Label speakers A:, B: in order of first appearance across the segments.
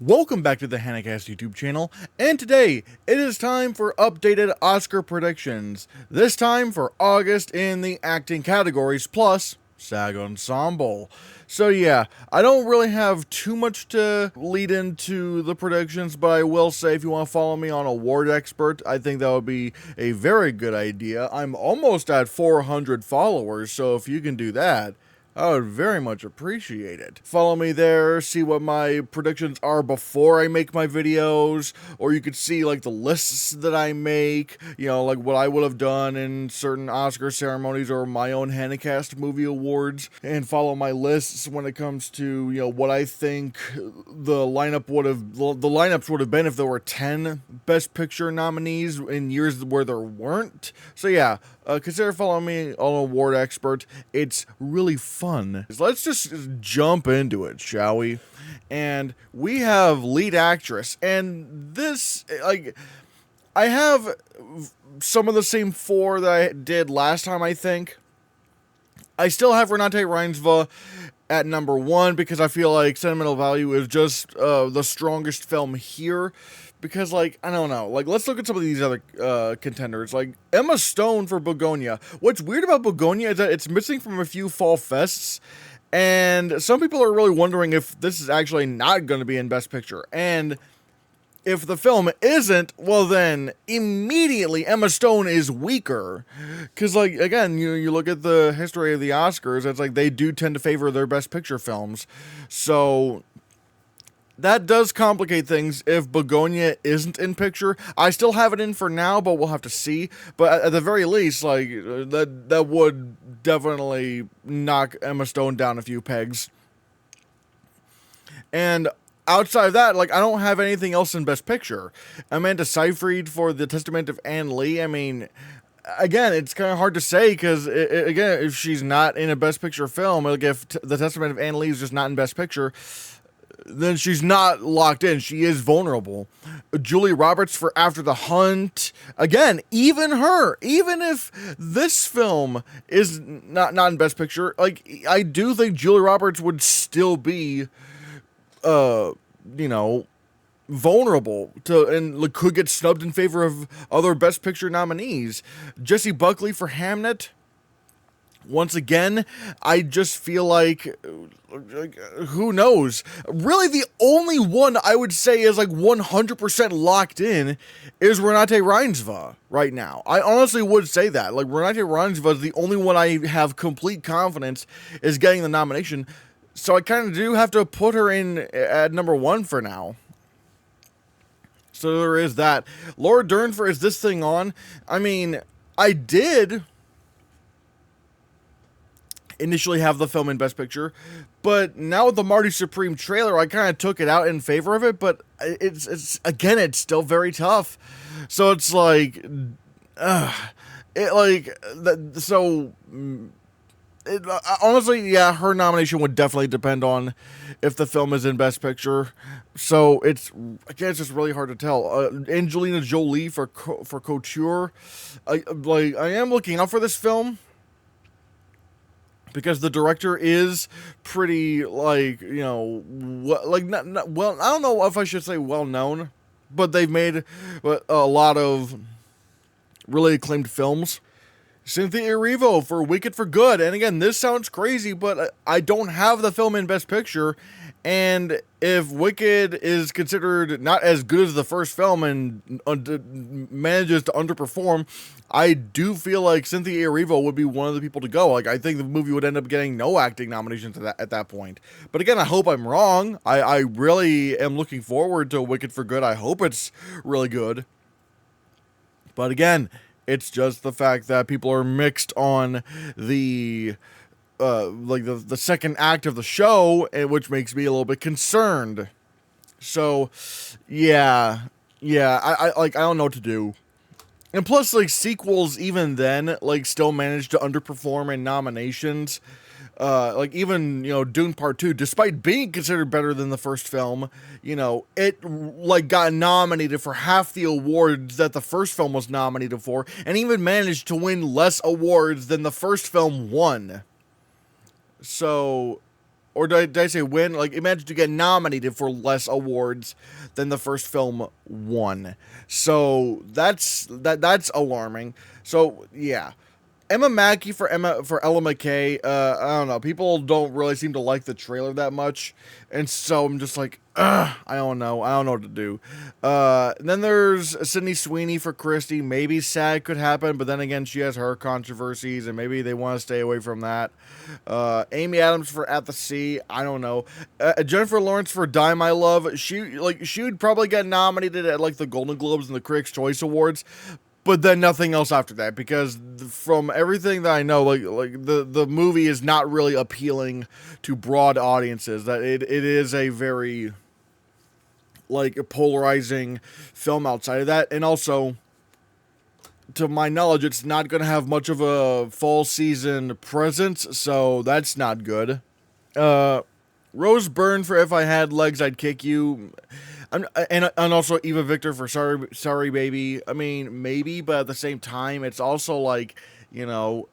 A: Welcome back to the Hannahcast YouTube channel, and today it is time for updated Oscar predictions. This time for August in the acting categories plus SAG Ensemble. So yeah, I don't really have too much to lead into the predictions, but I will say if you want to follow me on Award Expert, I think that would be a very good idea. I'm almost at 400 followers, so if you can do that, I would very much appreciate it. Follow me there, see what my predictions are before I make my videos, or you could see like the lists that I make, you know, like what I would have done in certain Oscar ceremonies or my own Hannahcast movie awards, and follow my lists when it comes to, you know, what I think the lineups would have been if there were 10 Best Picture nominees in years where there weren't. So yeah, consider following me on Award Expert. It's really fun. Let's just jump into it, shall we? And we have lead actress, and this, like, I have some of the same four that I did last time, I think. I still have Renate Reinsve at number 1 because I feel like Sentimental Value is just the strongest film here. Because, like, I don't know. Like, let's look at some of these other contenders. Like, Emma Stone for Begonia. What's weird about Begonia is that it's missing from a few fall fests. And some people are really wondering if this is actually not going to be in Best Picture. And if the film isn't, well then, immediately Emma Stone is weaker. Because, like, again, you look at the history of the Oscars, it's like they do tend to favor their Best Picture films. So that does complicate things if Begonia isn't in picture. I still have it in for now, but we'll have to see. But at the very least, like, that would definitely knock Emma Stone down a few pegs. And outside of that, like, I don't have anything else in Best Picture. Amanda Seyfried for The Testament of Anne Lee. I mean, again, it's kind of hard to say because, again, if she's not in a Best Picture film, like if The Testament of Anne Lee is just not in Best Picture, then she's not locked in. She is vulnerable. Julie Roberts for After the Hunt. Again, even her, even if this film is not in Best Picture, like, I do think Julie Roberts would still be, you know, vulnerable to, and could get snubbed in favor of other Best Picture nominees. Jessie Buckley for Hamnet. Once again, I just feel like, who knows? Really, the only one I would say is like 100% locked in is Renate Reinsve right now. I honestly would say that. Like, Renate Reinsve is the only one I have complete confidence is getting the nomination. So I kind of do have to put her in at number 1 for now. So there is that. Laura Dern for Is This Thing On? I mean, I did initially have the film in Best Picture, but now with the Marty Supreme trailer, I kind of took it out in favor of it, but it's again, it's still very tough. So it's like, honestly, yeah, her nomination would definitely depend on if the film is in Best Picture. So it's just really hard to tell. Angelina Jolie for Couture. I am looking out for this film, because the director is pretty, like, you know, not well, I don't know if I should say well known, but they've made a lot of really acclaimed films. Cynthia Erivo for Wicked for Good. And again, this sounds crazy, but I don't have the film in Best Picture. And if Wicked is considered not as good as the first film and manages to underperform, I do feel like Cynthia Erivo would be one of the people to go. Like, I think the movie would end up getting no acting nominations at that point. But again, I hope I'm wrong. I really am looking forward to Wicked for Good. I hope it's really good. But again, it's just the fact that people are mixed on the the second act of the show, which makes me a little bit concerned. So, yeah, I don't know what to do. And plus, like, sequels, even then, like, still managed to underperform in nominations. Like, even, you know, Dune Part 2, despite being considered better than the first film, you know, it, like, got nominated for half the awards that the first film was nominated for, and even managed to win less awards than the first film won. So, or did I say win? Like, it managed to get nominated for less awards than the first film won. So that's alarming. So yeah, Emma Mackey for Ella McKay. I don't know. People don't really seem to like the trailer that much, and so I'm just like, ugh, I don't know. I don't know what to do. Then there's Sydney Sweeney for Christie. Maybe SAG could happen, but then again, she has her controversies, and maybe they want to stay away from that. Amy Adams for At the Sea. I don't know. Jennifer Lawrence for Die My Love. She would probably get nominated at like the Golden Globes and the Critics' Choice Awards, but then nothing else after that, because from everything that I know, like the movie is not really appealing to broad audiences. That it is a very like polarizing film outside of that, and also, to my knowledge, it's not going to have much of a fall season presence, so that's not good. Rose Byrne for If I Had Legs, I'd Kick You. And also Eva Victor for Sorry Baby. I mean, maybe, but at the same time, it's also like, you know,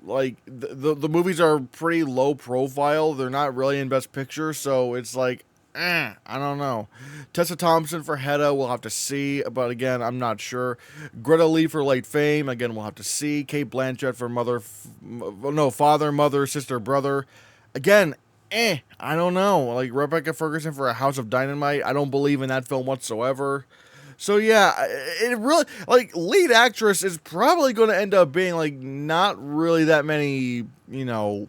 A: like the movies are pretty low profile. They're not really in Best Picture, so it's like, I don't know. Tessa Thompson for Hedda, we'll have to see, but again, I'm not sure. Greta Lee for Late Fame, again, we'll have to see. Kate Blanchett for Father, Mother, Sister, Brother. Again, I don't know. Like Rebecca Ferguson for A House of Dynamite, I don't believe in that film whatsoever. So yeah, it really, like, lead actress is probably going to end up being like not really that many, you know,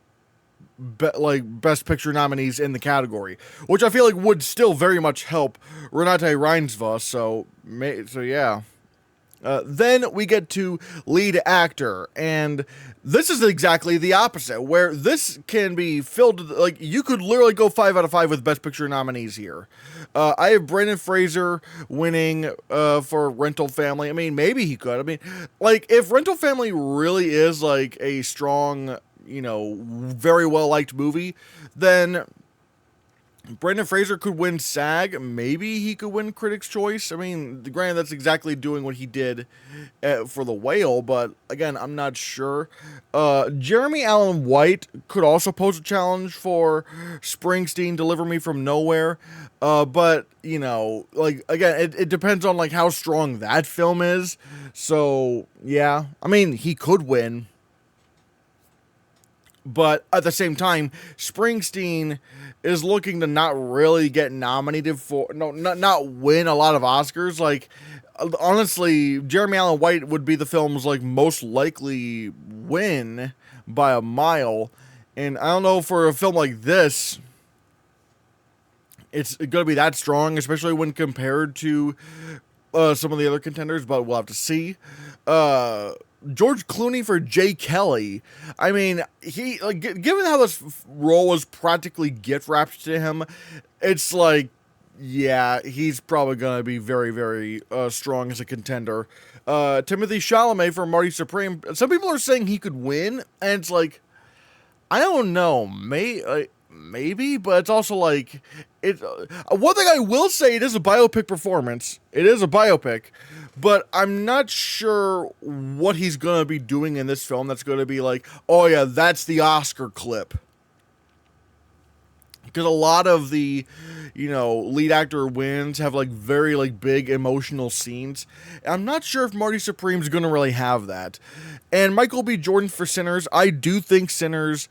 A: Best Picture nominees in the category, which I feel like would still very much help Renate Reinsva. So yeah. Then we get to lead actor, and this is exactly the opposite, where this can be filled, like, you could literally go 5 out of 5 with Best Picture nominees here. I have Brendan Fraser winning for Rental Family. I mean, maybe he could. I mean, like, if Rental Family really is, like, a strong, you know, very well-liked movie, then Brendan Fraser could win SAG. Maybe he could win Critics' Choice. I mean, granted, that's exactly doing what he did for The Whale, but again, I'm not sure. Jeremy Allen White could also pose a challenge for Springsteen, Deliver Me From Nowhere. But, you know, like, again, it depends on, like, how strong that film is. So, yeah. I mean, he could win. But at the same time, Springsteen is looking to not really get nominated for, not win a lot of Oscars. Like, honestly, Jeremy Allen White would be the film's, like, most likely win by a mile. And I don't know, for a film like this, it's going to be that strong, especially when compared to some of the other contenders, but we'll have to see. George Clooney for Jay Kelly. I mean, he, like, given how this role was practically gift wrapped to him, it's like, yeah, he's probably going to be very, very strong as a contender. Timothée Chalamet for Marty Supreme. Some people are saying he could win, and it's like, I don't know, maybe, but it's also like, one thing I will say, it is a biopic performance. It is a biopic, but I'm not sure what he's going to be doing in this film that's going to be like, oh yeah, that's the Oscar clip. Because a lot of the, you know, lead actor wins have, like, very, like, big emotional scenes. I'm not sure if Marty Supreme's going to really have that. And Michael B. Jordan for Sinners. I do think Sinners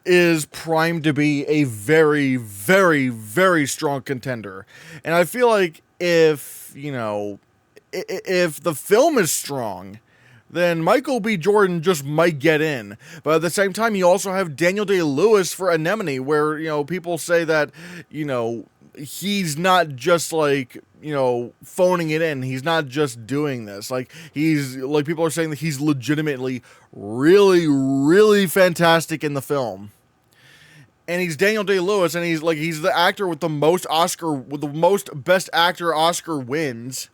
A: is primed to be a very, very, very strong contender. And I feel like if, you know, if the film is strong, then Michael B. Jordan just might get in. But at the same time, you also have Daniel Day-Lewis for Anemone, where, you know, people say that, you know, he's not just, like, you know, phoning it in. He's not just doing this. Like, he's, like, people are saying that he's legitimately really, really fantastic in the film. And he's Daniel Day-Lewis, and he's the actor with the most Best Actor Oscar wins.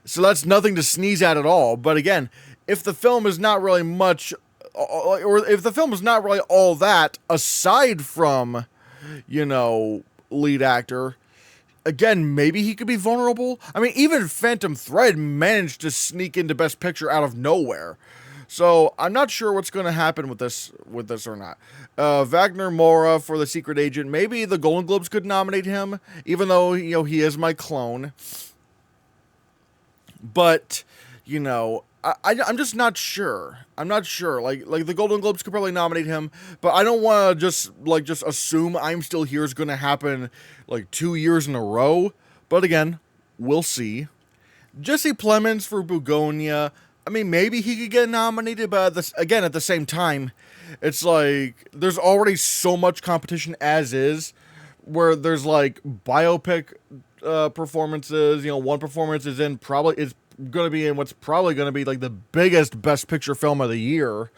A: So that's nothing to sneeze at all. But again, if the film is not really much, or if the film is not really all that, aside from, you know, lead actor, again, maybe he could be vulnerable. I mean, even Phantom Thread managed to sneak into Best Picture out of nowhere. So I'm not sure what's going to happen with this or not. Wagner Moura for The Secret Agent. Maybe the Golden Globes could nominate him, even though he is my clone. But I'm just not sure. I'm not sure. Like the Golden Globes could probably nominate him, but I don't want to just assume I'm Still Here is going to happen like 2 years in a row. But again, we'll see. Jesse Plemons for Bugonia. I mean, maybe he could get nominated, but at the same time, it's like there's already so much competition as is, where there's like biopic performances. One performance is going to be in what's probably going to be like the biggest Best Picture film of the year.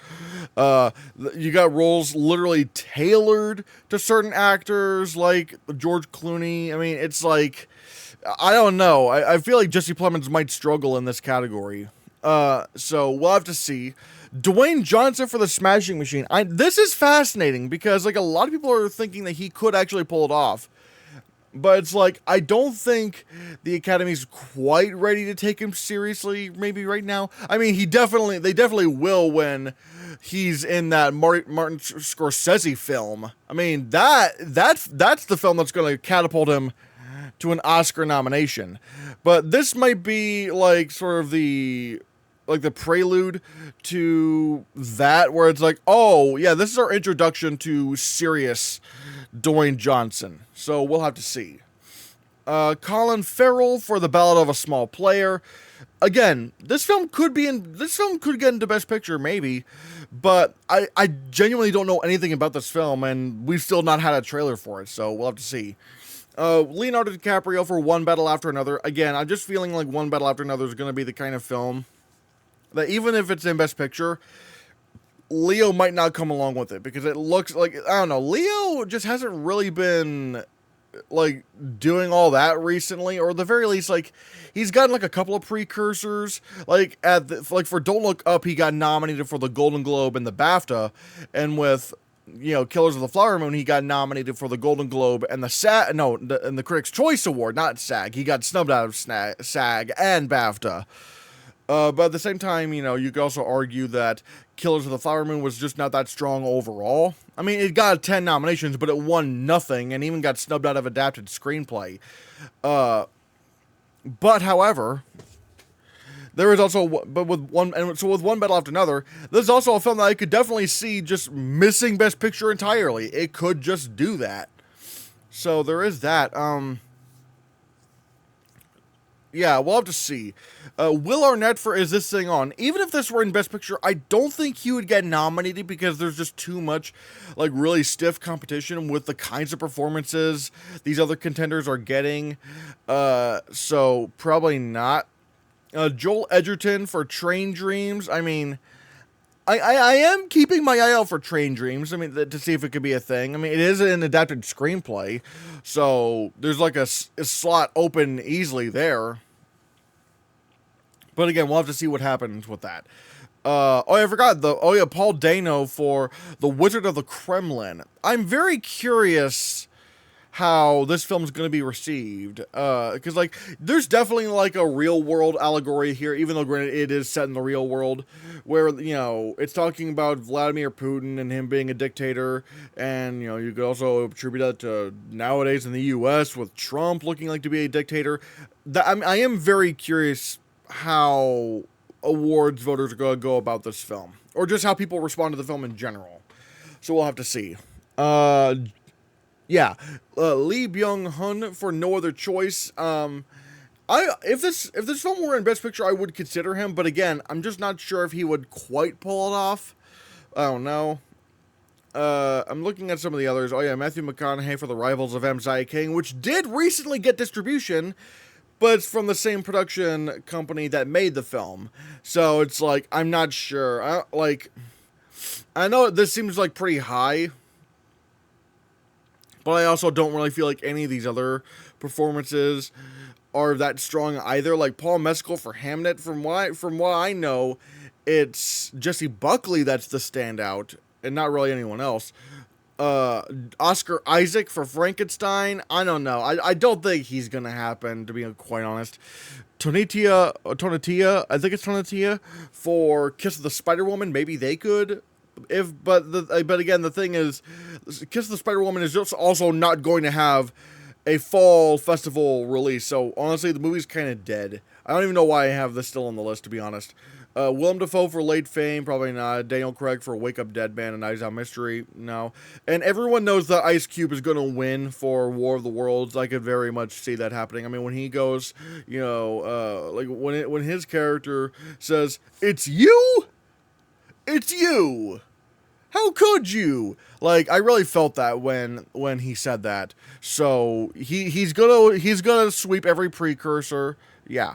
A: You got roles literally tailored to certain actors, like George Clooney. I mean, it's like, I don't know. I feel like Jesse Plemons might struggle in this category. So we'll have to see. Dwayne Johnson for The Smashing Machine. This is fascinating because like a lot of people are thinking that he could actually pull it off. But it's like, I don't think the Academy's quite ready to take him seriously maybe right now. I mean, they definitely will when he's in that Martin Scorsese film. I mean, that's the film that's going to catapult him to an Oscar nomination. But this might be like sort of the prelude to that, where it's like, oh yeah, this is our introduction to serious Dwayne Johnson. So we'll have to see. Colin Farrell for The Ballad of a Small Player. Again, this film could get into Best Picture maybe, but I genuinely don't know anything about this film, and we've still not had a trailer for it, so we'll have to see. Leonardo DiCaprio for One Battle After Another. Again, I'm just feeling like One Battle After Another is going to be the kind of film that even if it's in Best Picture, Leo might not come along with it, because it looks like, I don't know, Leo just hasn't really been like doing all that recently, or at the very least, like he's gotten like a couple of precursors, like for Don't Look Up, he got nominated for the Golden Globe and the BAFTA, and with Killers of the Flower Moon, he got nominated for the Golden Globe and the Critics' Choice Award, not SAG. He got snubbed out of SAG and BAFTA. But at the same time, you could also argue that Killers of the Flower Moon was just not that strong overall. I mean, it got 10 nominations, but it won nothing, and even got snubbed out of Adapted Screenplay. But however, there is also, with One Battle After Another, there's also a film that I could definitely see just missing Best Picture entirely. It could just do that. So there is that. Yeah, we'll have to see. Will Arnett for Is This Thing On? Even if this were in Best Picture, I don't think he would get nominated, because there's just too much, like, really stiff competition with the kinds of performances these other contenders are getting. So probably not. Joel Edgerton for Train Dreams. I mean, I am keeping my eye out for Train Dreams. I mean, to see if it could be a thing. I mean, it is an adapted screenplay, so there's like a slot open easily there. But again, we'll have to see what happens with that. I forgot Paul Dano for The Wizard of the Kremlin. I'm very curious how this film's going to be received, because like there's definitely like a real world allegory here, even though granted it is set in the real world, where it's talking about Vladimir Putin and him being a dictator, and you could also attribute that to nowadays in the US with Trump looking like to be a dictator. I am very curious how awards voters are going to go about this film, or just how people respond to the film in general. So we'll have to see. Yeah, Lee Byung-hun for No Other Choice. If this film were in Best Picture, I would consider him, but again, I'm just not sure if he would quite pull it off. I don't know. I'm looking at some of the others. Oh yeah, Matthew McConaughey for The Rivals of M. Zia King, which did recently get distribution, but it's from the same production company that made the film. So it's like, I'm not sure. I know this seems like pretty high, but I also don't really feel like any of these other performances are that strong either. Like Paul Mescal for Hamnet, from what I know, it's Jessie Buckley that's the standout, and not really anyone else. Oscar Isaac for Frankenstein. I don't know. I don't think he's gonna happen, to be quite honest. Tonatia, I think it's Tonatia for Kiss of the Spider Woman. Maybe they could. But again, the thing is, Kiss of the Spider Woman is just also not going to have a fall festival release. So honestly, the movie's kind of dead. I don't even know why I have this still on the list, to be honest. Willem Dafoe for Late Fame, probably not. Daniel Craig for Wake Up Dead Man and Eyes Out Mystery, no. And everyone knows that Ice Cube is going to win for War of the Worlds. I could very much see that happening. I mean, when he goes, you know, like when his character says, "It's you? It's you. How could you?" Like, I really felt that when he said that. So he's gonna sweep every precursor. Yeah.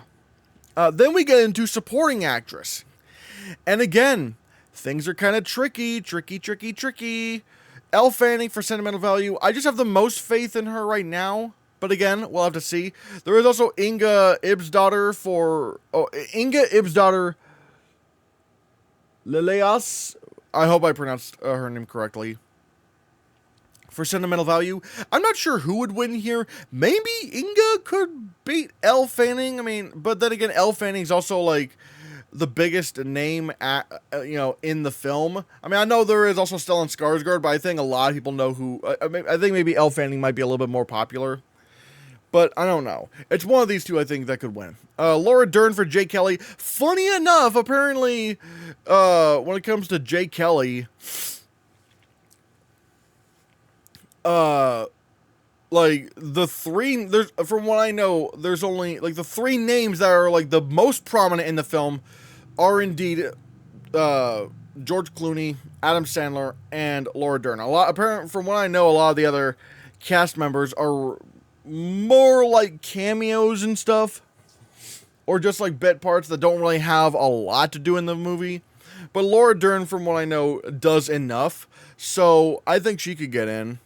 A: Then we get into supporting actress. And again, things are kind of tricky. Elle Fanning for Sentimental Value. I just have the most faith in her right now. But again, we'll have to see. There is also Inga Ibsdottir Leleas. I hope I pronounced her name correctly. For Sentimental Value, I'm not sure who would win here. Maybe Inga could beat Elle Fanning. I mean, but then again, Elle Fanning's also like the biggest name in the film. I mean, I know there is also Stellan Skarsgård, but I think a lot of people know who. I think maybe Elle Fanning might be a little bit more popular. But I don't know. It's one of these two, I think, that could win. Laura Dern for Jay Kelly. Funny enough, apparently, when it comes to Jay Kelly, like the three, from what I know, there's only like the three names that are like the most prominent in the film are indeed George Clooney, Adam Sandler, and Laura Dern. Apparently, from what I know, a lot of the other cast members are more like cameos and stuff, or just like bit parts that don't really have a lot to do in the movie. But Laura Dern, from what I know, does enough, so I think she could get in.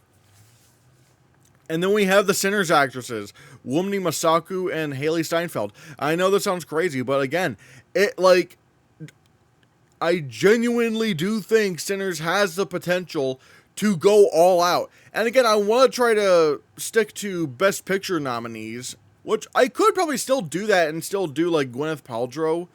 A: And then we have the Sinners actresses, Wunmi Mosaku and Haley Steinfeld. I know this sounds crazy, but again, I genuinely do think Sinners has the potential to go all out. And again, I want to try to stick to Best Picture nominees, which I could probably still do that and still do like Gwyneth Paltrow.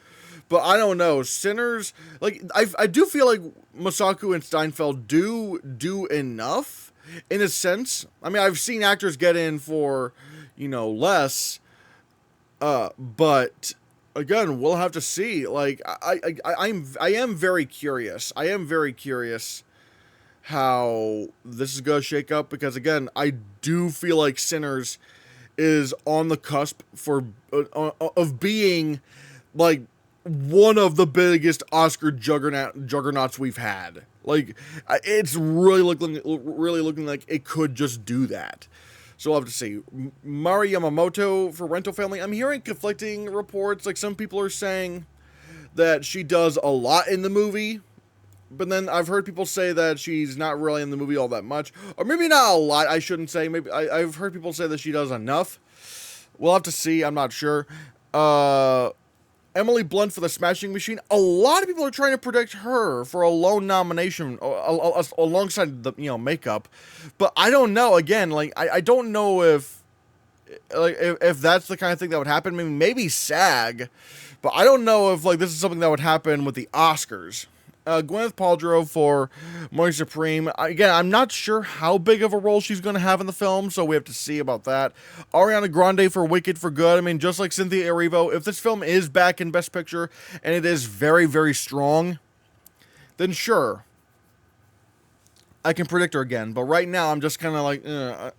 A: But I don't know. Sinners, like, I do feel like Mosaku and Steinfeld do enough in a sense. I mean, I've seen actors get in for, less. But again, we'll have to see. Like, I am very curious. I am very curious how this is going to shake up, because again, I do feel like Sinners is on the cusp of being like one of the biggest Oscar juggernauts we've had. Like, it's really looking like it could just do that. So we'll have to see. Mari Yamamoto for Rental Family. I'm hearing conflicting reports. Like, some people are saying that she does a lot in the movie, but then I've heard people say that she's not really in the movie all that much. Or maybe not a lot, I shouldn't say. Maybe I've heard people say that she does enough. We'll have to see. I'm not sure. Emily Blunt for The Smashing Machine. A lot of people are trying to predict her for a lone nomination alongside the makeup. But I don't know. Again, like, I don't know if that's the kind of thing that would happen. Maybe SAG. But I don't know if this is something that would happen with the Oscars. Gwyneth Paltrow for Morning Supreme. Again, I'm not sure how big of a role she's going to have in the film, so we have to see about that. Ariana Grande for Wicked for Good. Just like Cynthia Erivo, if this film is back in Best Picture and it is very, very strong, then sure, I can predict her again. But right now, I'm just kind of like, I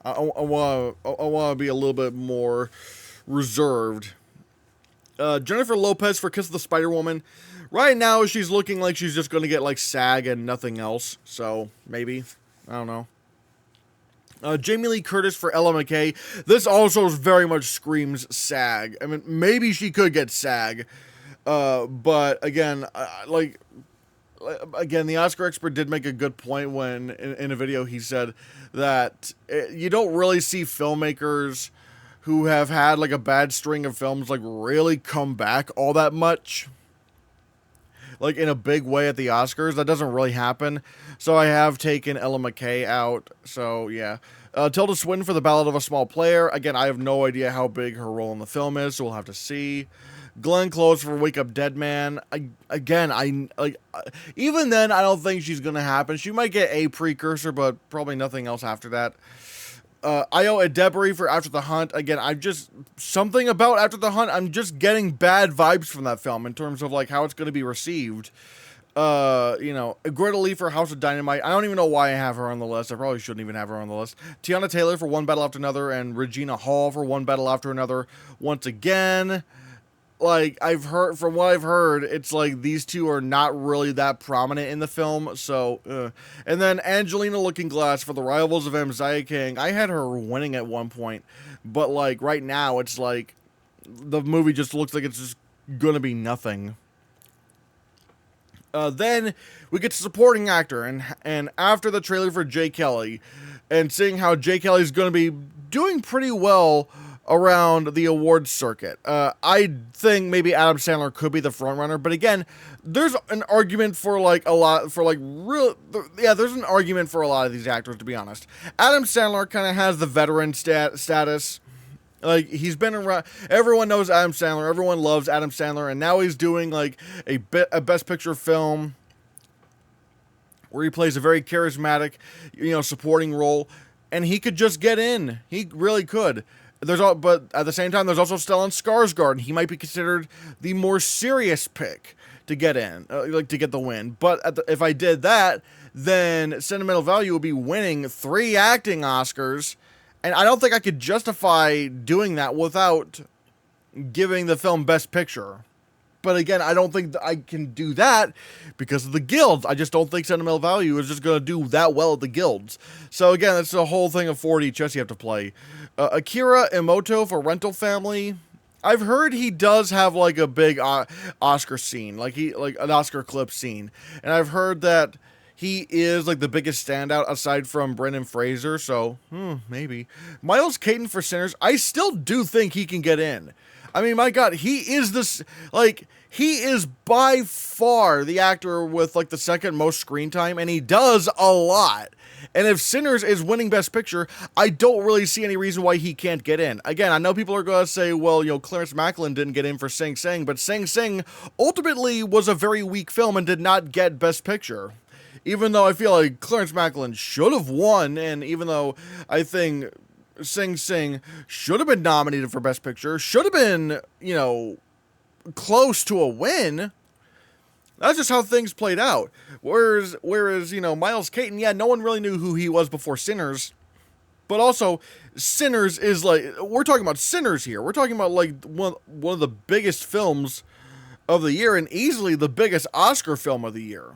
A: want to be a little bit more reserved. Jennifer Lopez for Kiss of the Spider Woman. Right now, she's looking like she's just going to get, SAG and nothing else. So, maybe. I don't know. Jamie Lee Curtis for Ella McKay. This also very much screams SAG. Maybe she could get SAG. But, again, the Oscar expert did make a good point when, in a video, he said that you don't really see filmmakers who have had, a bad string of films, really come back all that much. like in a big way at the Oscars. That doesn't really happen. So I have taken Ella McKay out. So yeah. Tilda Swinton for The Ballad of a Small Player. Again, I have no idea how big her role in the film is, so we'll have to see. Glenn Close for Wake Up Dead Man. Even then, I don't think she's gonna happen. She might get a precursor, but probably nothing else after that. Io Adebari for After the Hunt. Again, something about After the Hunt, I'm just getting bad vibes from that film in terms of like how it's going to be received. Greta Lee for House of Dynamite. I don't even know why I have her on the list. I probably shouldn't even have her on the list. Tiana Taylor for One Battle After Another, and Regina Hall for One Battle After Another. Once again, like, from what I've heard, it's like these two are not really that prominent in the film, so, And then Angelina Looking-Glass for The Rivals of Mzia King. I had her winning at one point, but, like, right now, it's like, the movie just looks like it's just gonna be nothing. Then we get to supporting actor, and after the trailer for Jay Kelly, and seeing how Jay Kelly's gonna be doing pretty well around the awards circuit. I think maybe Adam Sandler could be the front runner, but again, there's an argument for there's an argument for a lot of these actors, to be honest. Adam Sandler kind of has the veteran status. Like, he's been around, everyone knows Adam Sandler, everyone loves Adam Sandler, and now he's doing like a Best Picture film where he plays a very charismatic, supporting role, and he could just get in. He really could. But at the same time, there's also Stellan Skarsgård, and he might be considered the more serious pick to get in, to get the win. But if I did that, then Sentimental Value would be winning 3 acting Oscars, and I don't think I could justify doing that without giving the film Best Picture. But again, I don't think I can do that because of the guilds. I just don't think Sentimental Value is just going to do that well at the guilds. So again, that's the whole thing of 4D chess you have to play. Akira Emoto for Rental Family. I've heard he does have like a big Oscar scene, like an Oscar clip scene. And I've heard that he is like the biggest standout aside from Brendan Fraser. So, maybe. Miles Caton for Sinners. I still do think he can get in. I mean, my God, he is by far the actor with like the second most screen time, and he does a lot. And if Sinners is winning Best Picture, I don't really see any reason why he can't get in. Again, I know people are going to say, well, Clarence Macklin didn't get in for Sing Sing, but Sing Sing ultimately was a very weak film and did not get Best Picture. Even though I feel like Clarence Macklin should have won, and even though I think Sing Sing should have been nominated for Best Picture, should have been, close to a win. That's just how things played out. Whereas, Miles Caton, yeah, no one really knew who he was before Sinners. But also, Sinners is like, we're talking about Sinners here. We're talking about like one of the biggest films of the year, and easily the biggest Oscar film of the year.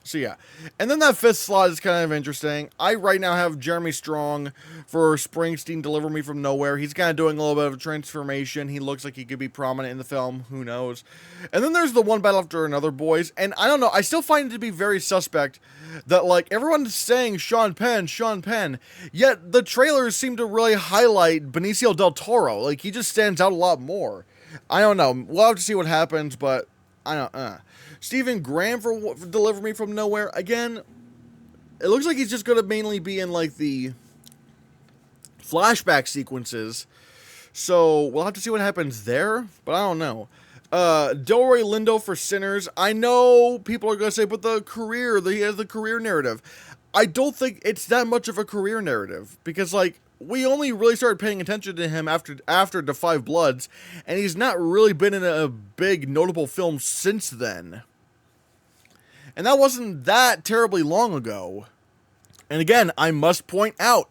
A: So yeah, and then that 5th slot is kind of interesting. I right now have Jeremy Strong for Springsteen, Deliver Me From Nowhere. He's kind of doing a little bit of a transformation. He looks like he could be prominent in the film. Who knows? And then there's the One Battle After Another boys. And I don't know, I still find it to be very suspect that like everyone's saying Sean Penn, yet the trailers seem to really highlight Benicio del Toro. Like, he just stands out a lot more. I don't know. We'll have to see what happens, but I don't Stephen Graham for Deliver Me From Nowhere. Again, it looks like he's just going to mainly be in, like, the flashback sequences. So, we'll have to see what happens there, but I don't know. Delroy Lindo for Sinners. I know people are going to say, but he has the career narrative. I don't think it's that much of a career narrative, because, like, we only really started paying attention to him after The Five Bloods, and he's not really been in a big notable film since then. And that wasn't that terribly long ago. And again, I must point out,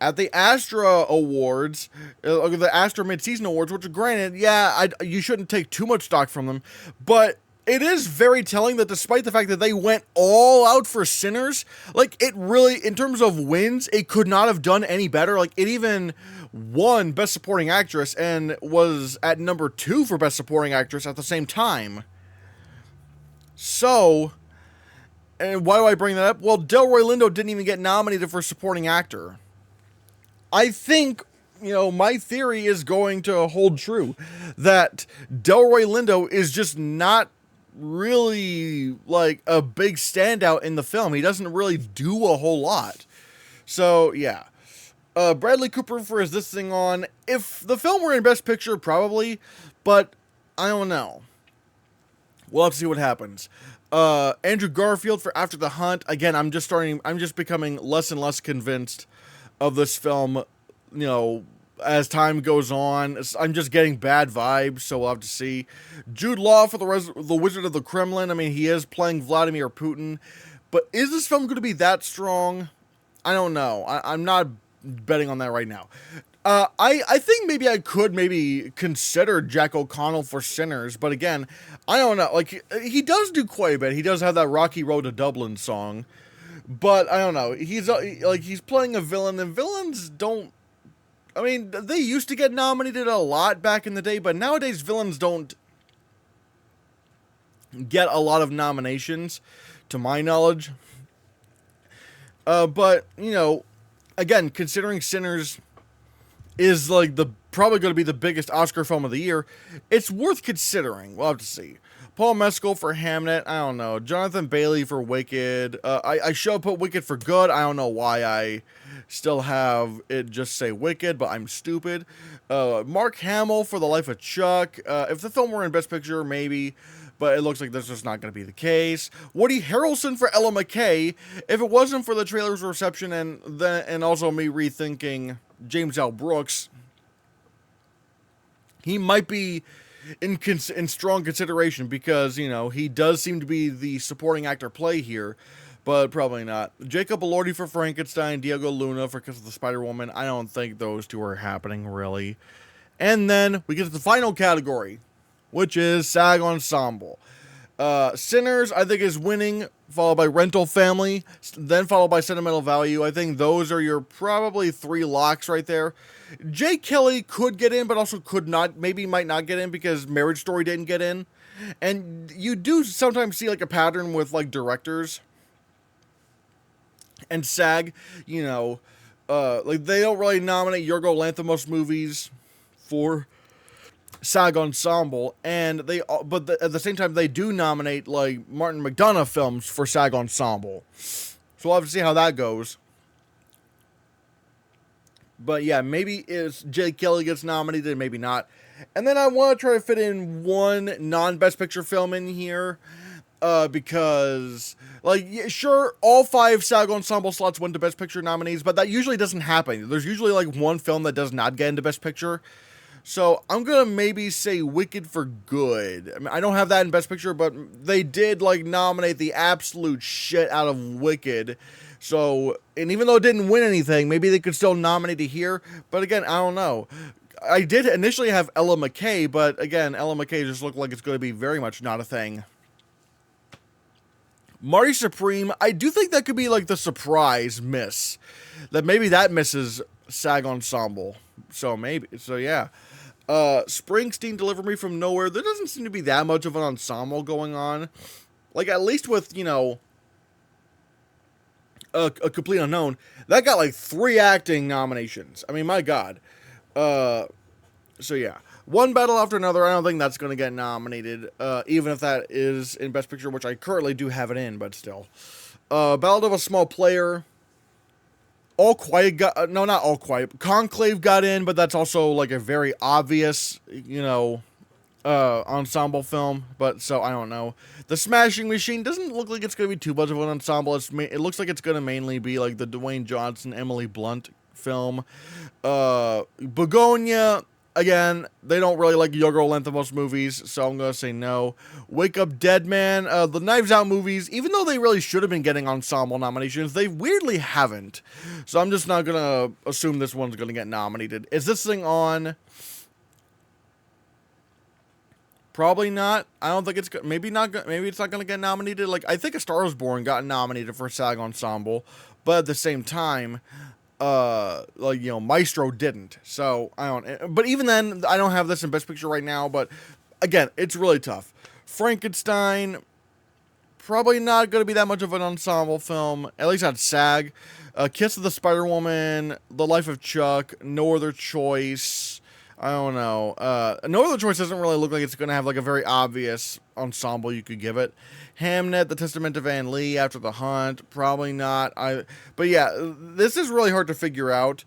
A: at the Astra Awards, the Astra Mid-Season Awards, which granted, yeah, you shouldn't take too much stock from them, but it is very telling that despite the fact that they went all out for Sinners, like, it really, in terms of wins, it could not have done any better. Like, it even won Best Supporting Actress and was at number 2 for Best Supporting Actress at the same time. So, and why do I bring that up? Well, Delroy Lindo didn't even get nominated for Supporting Actor. I think, my theory is going to hold true, that Delroy Lindo is just not really like a big standout in the film. He doesn't really do a whole lot. So yeah. Bradley Cooper for Is This Thing On? If the film were in Best Picture, probably, but I don't know. We'll have to see what happens. Andrew Garfield for After the Hunt. Again, I'm just becoming less and less convinced of this film, as time goes on. I'm just getting bad vibes, so we'll have to see. Jude Law for the Wizard of the Kremlin. I mean, he is playing Vladimir Putin, but is this film going to be that strong? I don't know. I'm not betting on that right now. I think maybe I could consider Jack O'Connell for Sinners, but again, I don't know. Like, he does do quite a bit. He does have that Rocky Road to Dublin song, but I don't know. He's playing a villain, and villains don't. I mean, they used to get nominated a lot back in the day, but nowadays villains don't get a lot of nominations, to my knowledge. But again, considering Sinners is like probably going to be the biggest Oscar film of the year, it's worth considering. We'll have to see. Paul Mescal for Hamnet. I don't know. Jonathan Bailey for Wicked. I should put Wicked for Good. I don't know why I still have it just say Wicked, but I'm stupid. Mark Hamill for The Life of Chuck. If the film were in Best Picture, maybe, but it looks like that's just not going to be the case. Woody Harrelson for Ella McKay. If it wasn't for the trailer's reception and also me rethinking James L. Brooks, he might be in strong consideration because, he does seem to be the supporting actor play here, but probably not. Jacob Elordi for Frankenstein, Diego Luna for Kiss of the Spider-Woman. I don't think those two are happening, really. And then we get to the final category, which is SAG Ensemble. Sinners, I think, is winning, followed by Rental Family, then followed by Sentimental Value. I think those are your probably 3 locks right there. Jay Kelly could get in, but also could not, might not get in because Marriage Story didn't get in. And you do sometimes see like a pattern with like directors and SAG, like they don't really nominate Yorgos Lanthimos movies for SAG Ensemble, and at the same time they do nominate like Martin McDonagh films for SAG Ensemble. So we'll have to see how that goes. But yeah, maybe if Jay Kelly gets nominated, maybe not. And then I want to try to fit in one non-Best Picture film in here. Because, sure, all 5 SAG Ensemble slots went to Best Picture nominees, but that usually doesn't happen. There's usually, one film that does not get into Best Picture. So, I'm gonna maybe say Wicked for Good. I mean, I don't have that in Best Picture, but they did, nominate the absolute shit out of Wicked. So, and even though it didn't win anything, maybe they could still nominate it here. But again, I don't know. I did initially have Ella McKay, but again, Ella McKay just looked like it's going to be very much not a thing. Marty Supreme, I do think that could be the surprise miss. That maybe that misses SAG Ensemble. So yeah. Springsteen, Deliver Me From Nowhere. There doesn't seem to be that much of an ensemble going on. At least with, a Complete Unknown, that got 3 acting nominations. I mean, my God. So yeah. One Battle After Another, I don't think that's going to get nominated, even if that is in Best Picture, which I currently do have it in, but still. Ballad of a Small Player. All Quiet got, no, not All Quiet. Conclave got in, but that's also a very obvious, ensemble film, but so I don't know. The Smashing Machine doesn't look like it's going to be too much of an ensemble. It looks like it's going to mainly be the Dwayne Johnson, Emily Blunt film. Begonia, again, they don't really like Yorgos Lanthimos movies, so I'm going to say no. Wake Up Dead Man, the Knives Out movies, even though they really should have been getting ensemble nominations, they weirdly haven't. So I'm just not going to assume this one's going to get nominated. Is this thing on? Probably not. I don't think it's maybe it's not going to get nominated. I think A Star Is Born got nominated for SAG Ensemble, but at the same time, Maestro didn't. So I don't. But even then, I don't have this in Best Picture right now. But again, it's really tough. Frankenstein, probably not going to be that much of an ensemble film. At least at SAG. Kiss of the Spider-Woman, The Life of Chuck, No Other Choice. I don't know. No Other Choice doesn't really look like it's going to have like a very obvious ensemble you could give it. Hamnet, The Testament of Anne Lee, After the Hunt, probably not. But yeah, this is really hard to figure out.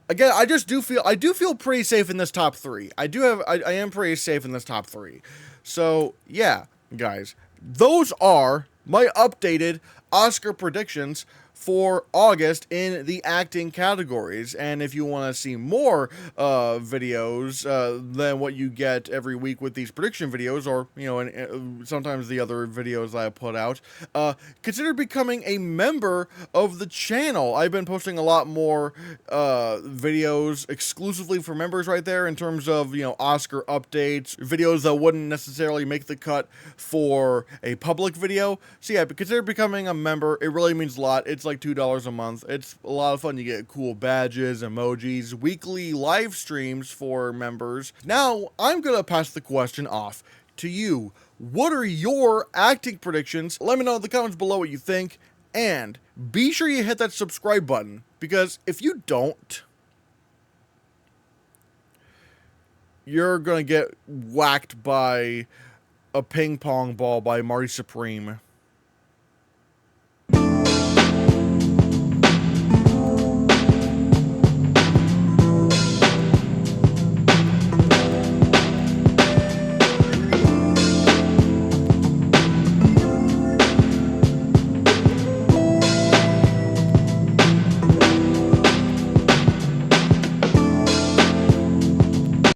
A: Again, I do feel pretty safe in this top three. I am pretty safe in this top three. So yeah, guys, those are my updated Oscar predictions for August in the acting categories. And if you want to see more videos than what you get every week with these prediction videos, or sometimes the other videos that I put out, consider becoming a member of the channel. I've been posting a lot more videos exclusively for members right there, in terms of Oscar updates, videos that wouldn't necessarily make the cut for a public video. So yeah, consider becoming a member. It really means a lot. It's like $2 a month. It's a lot of fun. You get cool badges, emojis, weekly live streams for members. Now, I'm gonna pass the question off to you. What are your acting predictions? Let me know in the comments below what you think, and be sure you hit that subscribe button, because if you don't, you're gonna get whacked by a ping pong ball by Marty Supreme.